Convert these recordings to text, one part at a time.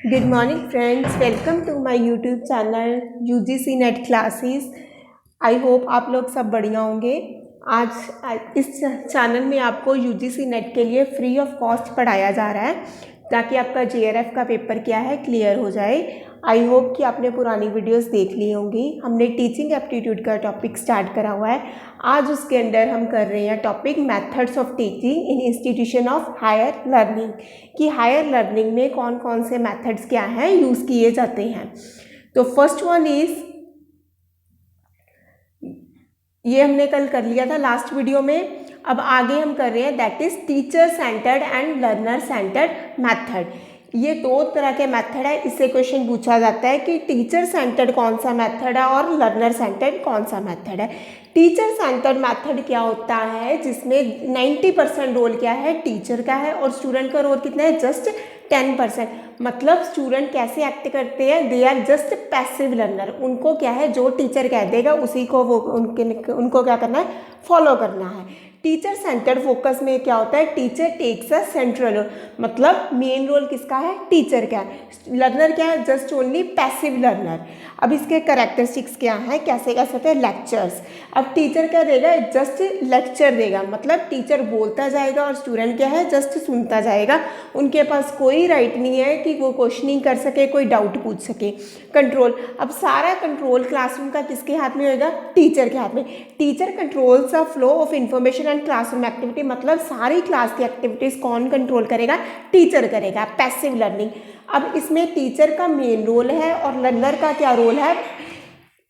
Good morning friends, welcome to my YouTube channel UGC net classes. I hope आप लोग सब बढ़िया होंगे। आज इस चैनल में आपको UGC नेट के लिए फ्री ऑफ कॉस्ट पढ़ाया जा रहा है ताकि आपका JRF का पेपर क्या है क्लियर हो जाए। आई होप कि आपने पुरानी वीडियोस देख ली होंगी। हमने टीचिंग एप्टीट्यूड का टॉपिक स्टार्ट करा हुआ है। आज उसके अंदर हम कर रहे हैं topic methods of teaching in institution of higher learning, कि हायर लर्निंग में कौन कौन से मेथड्स क्या हैं यूज़ किए जाते हैं। तो फर्स्ट वन इज़, ये हमने कल कर लिया था लास्ट वीडियो में। अब आगे हम कर रहे हैं that is teacher centred and learner centred method. ये दो तरह के मेथड है। इससे क्वेश्चन पूछा जाता है कि टीचर सेंटर्ड कौन सा मेथड है और लर्नर सेंटर्ड कौन सा मेथड है। टीचर सेंटर्ड मेथड क्या होता है, जिसमें 90% रोल क्या है टीचर का है और स्टूडेंट का रोल कितना है, जस्ट 10%। मतलब स्टूडेंट कैसे एक्ट करते हैं, they are just passive learner. उनको क्या है, जो टीचर कह देगा उसी को वो उनको क्या करना है, फॉलो करना है। टीचर सेंटर फोकस में क्या होता है, teacher takes a central role, मतलब मेन रोल किसका है, टीचर का है। लर्नर क्या है, जस्ट ओनली पैसिव लर्नर। अब इसके कैरेक्टरिस्टिक्स क्या है, कैसे कर सकते हैं, लेक्चर्स। अब टीचर क्या देगा, जस्ट लेक्चर देगा, मतलब टीचर बोलता जाएगा और स्टूडेंट क्या है, जस्ट सुनता जाएगा। उनके पास कोई राइट नहीं है कि वो क्वेश्चनिंग कर सके, कोई डाउट पूछ सके। कंट्रोल, अब सारा कंट्रोल क्लासरूम का किसके हाथ में होगा, टीचर के हाथ में। Teacher controls the flow of information and classroom activity, मतलब सारी क्लास की एक्टिविटीज कौन कंट्रोल करेगा, टीचर करेगा। पैसिव लर्निंग, अब इसमें टीचर का मेन रोल है और लर्नर का क्या रोल है,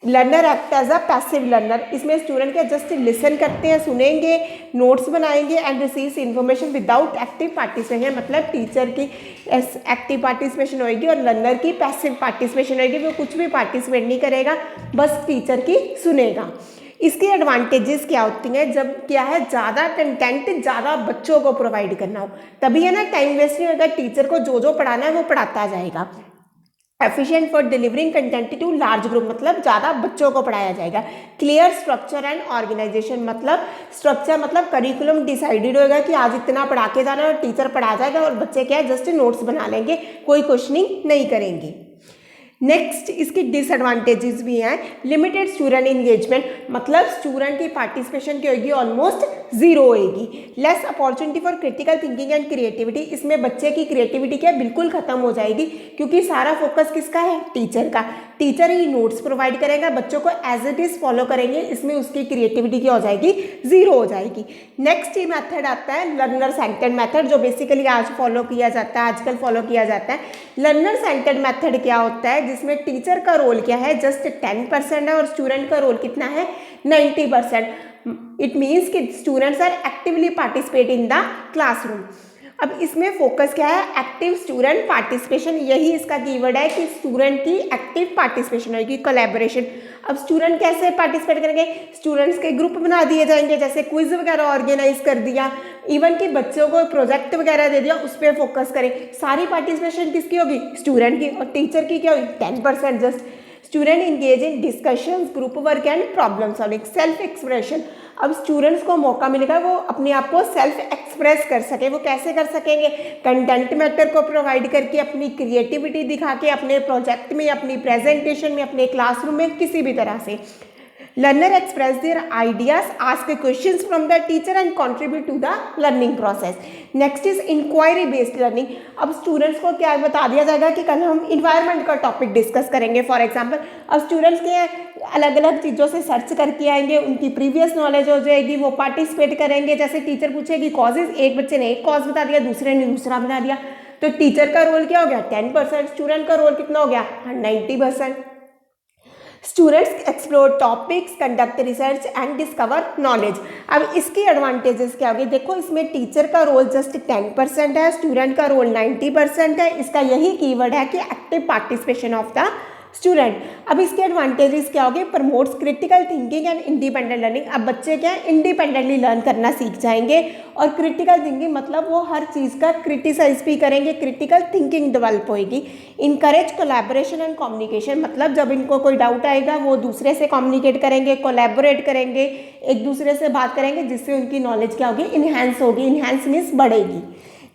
learner act as a passive learner. इसमें स्टूडेंट क्या जस्ट लिसन करते हैं, सुनेंगे, नोट्स बनाएंगे and receives information without active participation. मतलब टीचर की एक्टिव पार्टिसिपेशन होगी और लर्नर की पैसिव पार्टिसिपेशन होगी। वो कुछ भी पार्टिसिपेट नहीं करेगा, बस टीचर की सुनेगा। इसके एडवांटेजेस क्या होती हैं, जब क्या है, ज़्यादा कंटेंट ज़्यादा बच्चों को प्रोवाइड करना हो, तभी है ना टाइम वेस्ट नहीं होगा। टीचर को जो जो पढ़ाना है वो पढ़ाता जाएगा। Efficient for delivering content to large group, मतलब ज़्यादा बच्चों को पढ़ाया जाएगा। क्लियर स्ट्रक्चर एंड ऑर्गेनाइजेशन, मतलब स्ट्रक्चर मतलब करिकुलम डिसाइडेड होगा कि आज इतना पढ़ा के जाना है और टीचर पढ़ा जाएगा और बच्चे क्या है, जस्ट नोट्स बना लेंगे, कोई क्वेश्चनिंग नहीं करेंगे। नेक्स्ट, इसकी डिसएडवांटेजेस भी हैं। लिमिटेड स्टूडेंट इंगेजमेंट, मतलब स्टूडेंट की पार्टिसिपेशन की होगी ऑलमोस्ट जीरो होगी। Less opportunity for critical thinking and creativity, इसमें बच्चे की क्रिएटिविटी क्या बिल्कुल खत्म हो जाएगी, क्योंकि सारा फोकस किसका है, टीचर का। टीचर ही नोट्स प्रोवाइड करेगा, बच्चों को एज इट इज फॉलो करेंगे, इसमें उसकी क्रिएटिविटी क्या हो जाएगी, जीरो हो जाएगी। नेक्स्ट ये मेथड आता है लर्नर सेंटर्ड मेथड, जो बेसिकली आज फॉलो किया जाता है, आजकल फॉलो किया जाता है। लर्नर सेंटर्ड मेथड क्या होता है, जिसमें टीचर का रोल क्या है, जस्ट 10% है और स्टूडेंट का रोल कितना है, 90%। इट मीन्स कि students are actively participate in the classroom. अब इसमें फोकस क्या है, एक्टिव स्टूडेंट पार्टिसिपेशन, यही इसका कीवर्ड है कि स्टूडेंट की एक्टिव पार्टिसिपेशन होगी, कोलैबोरेशन। अब स्टूडेंट कैसे पार्टिसिपेट करेंगे, स्टूडेंट्स के ग्रुप बना दिए जाएंगे, जैसे क्विज वगैरह ऑर्गेनाइज कर दिया, इवन कि बच्चों को प्रोजेक्ट वगैरह दे दिया, उस पर फोकस करें। सारी पार्टिसिपेशन किसकी होगी, स्टूडेंट की, और टीचर की क्या होगी, 10% just. Student engage in discussions, group work and problem solving, self expression. अब स्टूडेंट्स को मौका मिलेगा वो अपने आप को सेल्फ एक्सप्रेस कर सके। वो कैसे कर सकेंगे, कंटेंट मैटर को प्रोवाइड करके, अपनी क्रिएटिविटी दिखा के, अपने प्रोजेक्ट में, अपनी प्रेजेंटेशन में, अपने क्लासरूम में, किसी भी तरह से। Learner express their ideas, ask questions from the teacher and contribute to the learning process. Next is inquiry based learning. अब स्टूडेंट्स को क्या बता दिया जाएगा कि कल हम इन्वायरमेंट का टॉपिक डिस्कस करेंगे। फॉर एग्जांपल, अब स्टूडेंट्स के अलग अलग चीज़ों से सर्च करके आएंगे, उनकी प्रीवियस नॉलेज हो जाएगी, वो पार्टिसिपेट करेंगे। जैसे टीचर पूछेगी कॉजेज, एक बच्चे ने एक कॉज बता दिया, दूसरे ने दूसरा बता दिया, तो टीचर का रोल क्या हो गया, 10%, स्टूडेंट का रोल कितना हो गया, 90%। Students explore topics, conduct research and discover knowledge. अब इसकी एडवांटेजेस क्या होगी, देखो इसमें टीचर का रोल जस्ट 10% है, स्टूडेंट का रोल 90% है। इसका यही कीवर्ड है कि active participation of the student. अब इसके एडवांटेजेस क्या होंगे, promotes critical thinking and independent learning. अब बच्चे क्या है, इंडिपेंडेंटली लर्न करना सीख जाएंगे। और क्रिटिकल थिंकिंग मतलब वो हर चीज़ का क्रिटिसाइज भी करेंगे, क्रिटिकल थिंकिंग डेवलप होएगी। इनकरेज कोलैबोरेशन एंड कम्युनिकेशन, मतलब जब इनको कोई डाउट आएगा वो दूसरे से कम्युनिकेट करेंगे, कोलैबोरेट करेंगे, एक दूसरे से बात करेंगे, जिससे उनकी नॉलेज क्या होगी, इन्हेंस होगी। इन्हेंस मीन्स बढ़ेगी।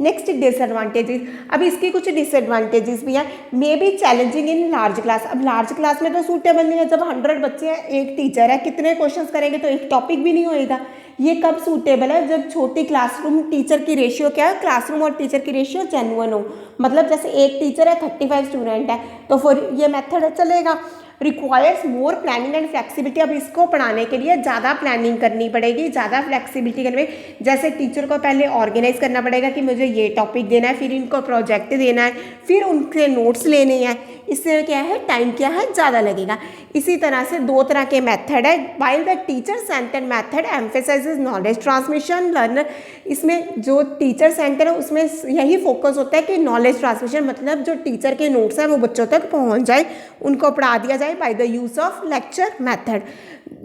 नेक्स्ट डिसएडवांटेजेस, अब इसके कुछ डिसएडवांटेजेस भी हैं। May be challenging in large class, अब लार्ज क्लास में तो सूटेबल नहीं है, जब 100 बच्चे हैं, एक टीचर है, कितने क्वेश्चंस करेंगे, तो एक टॉपिक भी नहीं होएगा। ये कब सूटेबल है, जब छोटी क्लासरूम टीचर की रेशियो क्या है, क्लासरूम और टीचर की रेशियो जेन्युइन हो, मतलब जैसे एक टीचर है 35 स्टूडेंट है, तो फिर ये मेथड चलेगा। Requires more planning and flexibility, अब इसको पढ़ाने के लिए ज़्यादा प्लानिंग करनी पड़ेगी, ज़्यादा फ्लेक्सिबिलिटी करनी पड़ेगी। जैसे टीचर को पहले ऑर्गेनाइज करना पड़ेगा कि मुझे ये टॉपिक देना है, फिर इनको प्रोजेक्ट देना है, फिर उनसे नोट्स लेने हैं, इससे क्या है, टाइम क्या है, ज़्यादा लगेगा। इसी तरह से दो तरह के मेथड है। While the teacher centred method emphasises knowledge transmission learner, इसमें जो टीचर सेंटर है उसमें यही फोकस होता है कि नॉलेज ट्रांसमिशन, मतलब जो टीचर के नोट्स हैं वो बच्चों तक पहुंच जाए, उनको पढ़ा दिया जाए by the use of lecture method.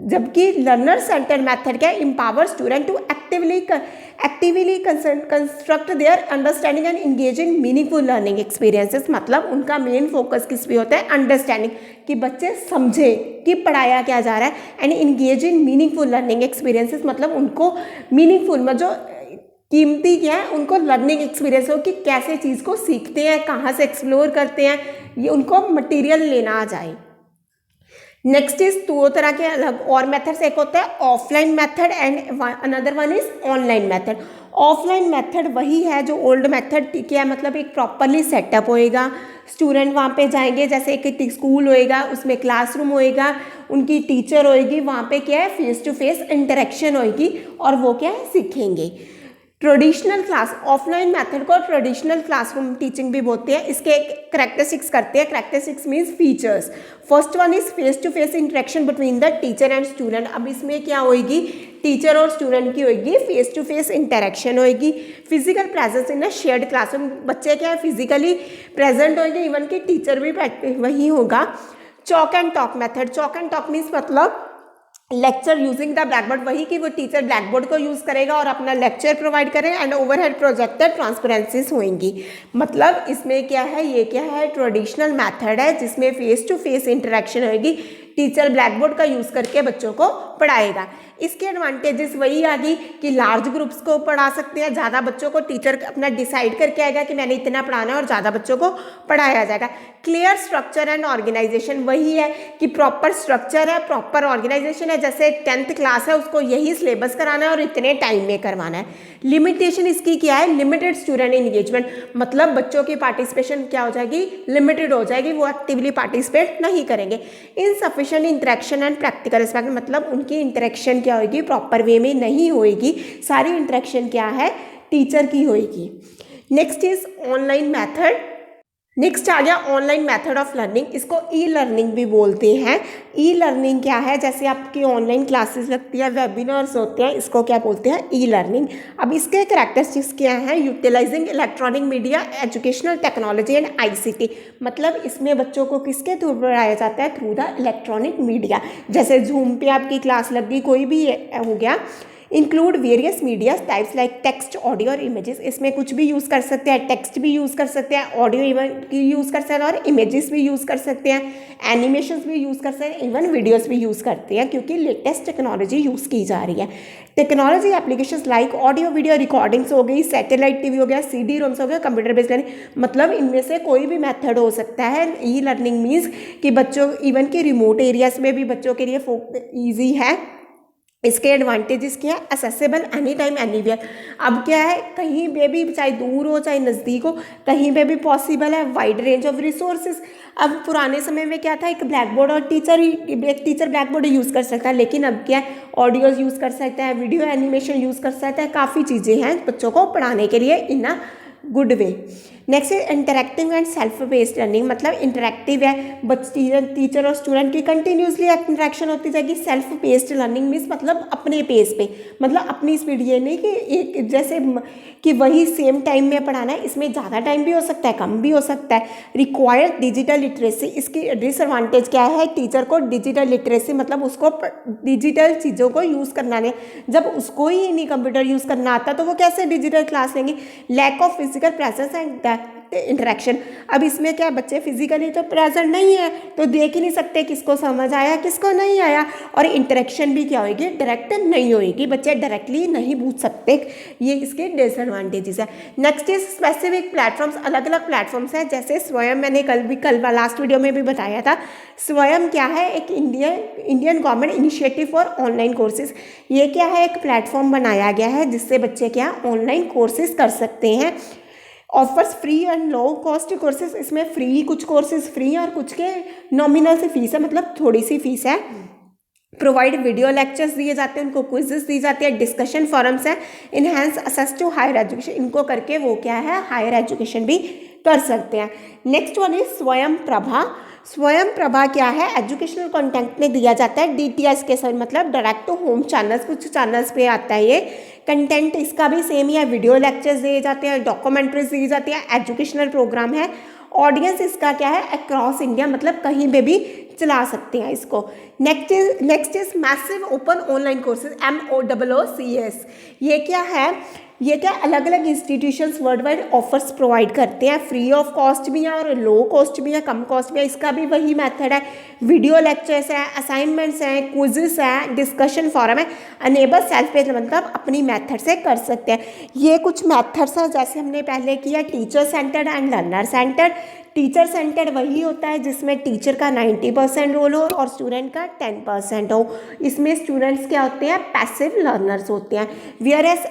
जबकि लर्नर सेंटर्ड मेथड क्या है, empower student to actively construct their understanding and engage in meaningful learning experiences, मतलब उनका मेन फोकस किस पे होता है, अंडरस्टैंडिंग, कि बच्चे समझे कि पढ़ाया क्या जा रहा है, and engage in meaningful learning experiences, मतलब उनको मीनिंगफुल में जो कीमती क्या है, उनको लर्निंग एक्सपीरियंस हो कि कैसे चीज़ को सीखते हैं, कहाँ से एक्सप्लोर करते हैं, ये उनको मटेरियल लेना आ जाए। नेक्स्ट इज दो तरह के अलग और मेथड्स, एक होता है offline method and another one is online method. Offline method वही है जो ओल्ड मेथड क्या है, मतलब एक प्रॉपरली सेटअप होएगा, स्टूडेंट वहाँ पे जाएंगे, जैसे एक स्कूल होएगा, उसमें क्लासरूम होएगा, उनकी टीचर होएगी, वहाँ पे क्या है, फेस टू फेस इंटरेक्शन होएगी और वो क्या है, सीखेंगे। ट्रेडिशनल क्लास, ऑफलाइन मेथड को ट्रेडिशनल क्लासरूम टीचिंग भी बोलते हैं। इसके करैक्टरिस्टिक्स करते हैं, characteristics means features. First one is face to face interaction between the teacher and student, अब इसमें क्या होएगी, टीचर और स्टूडेंट की होएगी फेस टू फेस इंटरेक्शन होएगी। Physical presence in a shared classroom, बच्चे क्या है फिजिकली प्रेजेंट होंगे, इवन कि टीचर भी वही होगा। Chalk and talk method, chalk and talk means मतलब lecture using the black board, वही कि वो टीचर ब्लैक बोर्ड को यूज़ करेगा और अपना लेक्चर प्रोवाइड करें, एंड ओवरहेड प्रोजेक्टर ट्रांसपेरेंसीज होंगी। मतलब इसमें क्या है, ये क्या है, ट्रेडिशनल मेथड है जिसमें फेस टू फेस इंटरेक्शन होगी, टीचर ब्लैक बोर्ड का यूज़ करके बच्चों को पढ़ाएगा। इसके एडवांटेजेस वही आ गई कि लार्ज ग्रुप्स को पढ़ा सकते हैं, ज़्यादा बच्चों को टीचर अपना डिसाइड करके आएगा कि मैंने इतना पढ़ाना है और ज़्यादा बच्चों को पढ़ाया जाएगा। क्लियर स्ट्रक्चर एंड ऑर्गेनाइजेशन, वही है कि प्रॉपर स्ट्रक्चर है, प्रॉपर ऑर्गेनाइजेशन है, जैसे 10th क्लास है उसको यही सिलेबस कराना है और इतने टाइम में करवाना है। लिमिटेशन इसकी क्या है, लिमिटेड स्टूडेंट इंगेजमेंट, मतलब बच्चों की पार्टिसिपेशन क्या हो जाएगी, लिमिटेड हो जाएगी, वो एक्टिवली पार्टिसिपेट नहीं करेंगे। Insufficient interaction and practical aspect, मतलब उनकी इंटरेक्शन क्या होगी, प्रॉपर वे में नहीं होएगी, सारी इंटरेक्शन क्या है, टीचर की होएगी। Next is online method. Next आ गया ऑनलाइन मेथड ऑफ लर्निंग, इसको ई लर्निंग भी बोलते हैं। ई लर्निंग क्या है, जैसे आपकी ऑनलाइन क्लासेस लगती है, वेबिनार्स होते हैं, इसको क्या बोलते हैं, ई लर्निंग। अब इसके करैक्टरिस्टिक्स क्या हैं, utilising electronic media, educational technology and ICT, मतलब इसमें बच्चों को किसके थ्रू पढ़ाया जाता है, थ्रू द इलेक्ट्रॉनिक मीडिया। जैसे जूम पे आपकी क्लास लग गई, कोई भी हो गया। Include various media types like text, audio और इमेजेस, इसमें कुछ भी यूज़ कर सकते हैं, टेक्स्ट भी यूज़ कर सकते हैं, ऑडियो यूज़ कर सकते हैं और इमेजेस भी यूज़ कर सकते हैं, एनिमेशंस भी यूज़ कर सकते हैं, इवन वीडियोस भी यूज़ करते हैं, क्योंकि लेटेस्ट टेक्नोलॉजी यूज़ की जा रही है। Technology applications like audio video recordings हो गई, सैटेलाइट टीवी हो गया, सीडी रोम्स हो गया, कंप्यूटर बेस्ड लर्निंग, मतलब इनमें से कोई भी मेथड हो सकता है। ई लर्निंग मीन्स कि बच्चों इवन कि रिमोट एरियाज में भी बच्चों के लिए ईजी है। इसके एडवांटेजेस क्या है, असेसेबल एनी टाइम एनीवेयर, अब क्या है, कहीं पे भी, चाहे दूर हो चाहे नज़दीक हो, कहीं पे भी पॉसिबल है। वाइड रेंज ऑफ रिसोर्सेज, अब पुराने समय में क्या था, एक ब्लैक बोर्ड और एक टीचर ब्लैक बोर्ड यूज़ कर सकता है, लेकिन अब क्या है, ऑडियोज़ यूज़ कर सकता है, वीडियो एनिमेशन यूज़ कर सकता है, काफ़ी चीज़ें हैं बच्चों को पढ़ाने के लिए इन अ गुड वे। नेक्स्ट है interactive and self based learning, मतलब इंटरेक्टिव है, टीचर और स्टूडेंट की कंटिन्यूसली इंटरेक्शन होती जाएगी। सेल्फ बेस्ड लर्निंग मीन्स मतलब अपने पेस पे, मतलब अपनी स्पीड, ये नहीं कि एक जैसे कि वही सेम टाइम में पढ़ाना है, इसमें ज़्यादा टाइम भी हो सकता है, कम भी हो सकता है। रिक्वायर्ड डिजिटल लिटरेसी, इसकी डिसएडवांटेज क्या है, टीचर को डिजिटल लिटरेसी, मतलब उसको डिजिटल चीज़ों को यूज़ करना नहीं, जब उसको ही नहीं कंप्यूटर यूज़ करना आता तो वो कैसे डिजिटल क्लास लेंगे। Lack of physical presence and direct interaction. अब इसमें क्या, बच्चे फिजिकली तो प्रेजेंट नहीं है तो देख ही नहीं सकते किसको समझ आया किसको नहीं आया, और इंटरेक्शन भी क्या होगी, डायरेक्ट नहीं होगी, बच्चे डायरेक्टली नहीं पूछ सकते, ये इसके डिसएडवांटेजेस है। नेक्स्ट इज स्पेसिफिक प्लेटफॉर्म्स, अलग अलग प्लेटफॉर्म्स हैं, जैसे स्वयं, मैंने कल लास्ट वीडियो में भी बताया था। स्वयं क्या है, एक Indian government initiative for online courses. ये क्या है, एक प्लेटफॉर्म बनाया गया है जिससे बच्चे क्या ऑनलाइन कोर्सेज कर सकते हैं। Offers free and low cost courses, इसमें फ्री, कुछ कोर्सेज फ्री हैं और कुछ के नॉमिनल से फीस है, मतलब थोड़ी सी फीस है। प्रोवाइड वीडियो लेक्चर्स दिए जाते हैं, उनको क्विजेस दी जाती है, डिस्कशन फोरम्स हैं। Enhance access to higher education, इनको करके वो क्या है, हायर एजुकेशन भी कर सकते हैं। नेक्स्ट वन इज स्वयं प्रभा। स्वयं प्रभा क्या है, एजुकेशनल कंटेंट में दिया जाता है DTS के साथ, मतलब डायरेक्ट टू होम चैनल्स, कुछ चैनल्स पे आता है ये कंटेंट। इसका भी सेम ही है, वीडियो लेक्चर्स दिए जाते हैं, डॉक्यूमेंट्रीज दी जाती है, एजुकेशनल प्रोग्राम है। ऑडियंस इसका क्या है, अक्रॉस इंडिया, मतलब कहीं पे भी चला सकते हैं इसको। Next is massive open online courses, MOOCs। ये क्या है, ये क्या अलग अलग institutions world wide offers provide करते हैं, फ्री ऑफ कॉस्ट भी है और लो कॉस्ट भी है, कम कॉस्ट भी है। इसका भी वही मेथड है, वीडियो लेक्चर्स है, असाइनमेंट्स हैं, क्विजेस है, डिस्कशन फॉरम है। अनेबल सेल्फ पेज, मतलब अपनी मेथड से कर सकते हैं। ये कुछ मेथड्स हैं जैसे हमने पहले किया, teacher centred and learner centred. Teacher centred वही होता है जिसमें टीचर का 90% रोल हो और स्टूडेंट का 10% हो। इसमें स्टूडेंट्स क्या होते हैं, पैसिव लर्नर्स होते हैं। Whereas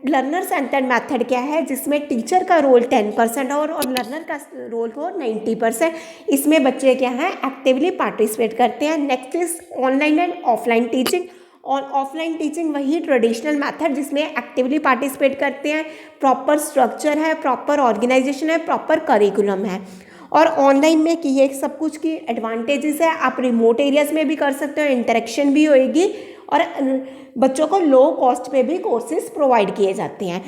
learner centred method क्या है, जिसमें टीचर का रोल 10% हो और लर्नर का रोल हो 90%। इसमें बच्चे क्या हैं, एक्टिवली पार्टिसिपेट करते हैं। Next is online and offline teaching. और ऑफलाइन टीचिंग वही ट्रेडिशनल मेथड जिसमें एक्टिवली पार्टिसिपेट करते हैं, प्रॉपर स्ट्रक्चर है, प्रॉपर ऑर्गेनाइजेशन है, प्रॉपर करिकुलम है। और ऑनलाइन में कि ये सब कुछ की एडवांटेजेस है, आप रिमोट एरियाज में भी कर सकते हो, इंटरेक्शन भी होएगी और बच्चों को लो कॉस्ट पे भी कोर्सेज प्रोवाइड किए जाते हैं।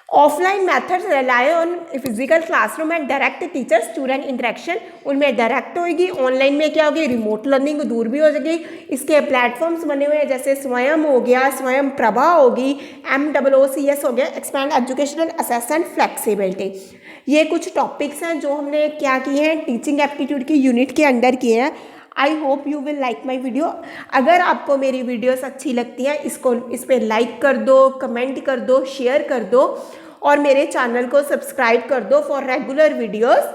Offline methods rely on physical classroom and direct teacher student interaction, उनमें डायरेक्ट होगी। ऑनलाइन में क्या होगी, रिमोट लर्निंग दूर भी हो जाएगी। इसके प्लेटफॉर्म्स बने हुए हैं जैसे स्वयं हो गया, स्वयं प्रभा होगी, MOOCs हो गया, expand educational access and flexibility. ये कुछ टॉपिक्स हैं जो हमने क्या किए हैं, टीचिंग एप्टीट्यूड की यूनिट के अंडर किए हैं। I hope you will like my video. अगर आपको मेरी वीडियोस अच्छी लगती हैं, इस पर लाइक कर दो, कमेंट कर दो, शेयर कर दो और मेरे चैनल को सब्सक्राइब कर दो फॉर रेगुलर वीडियोस।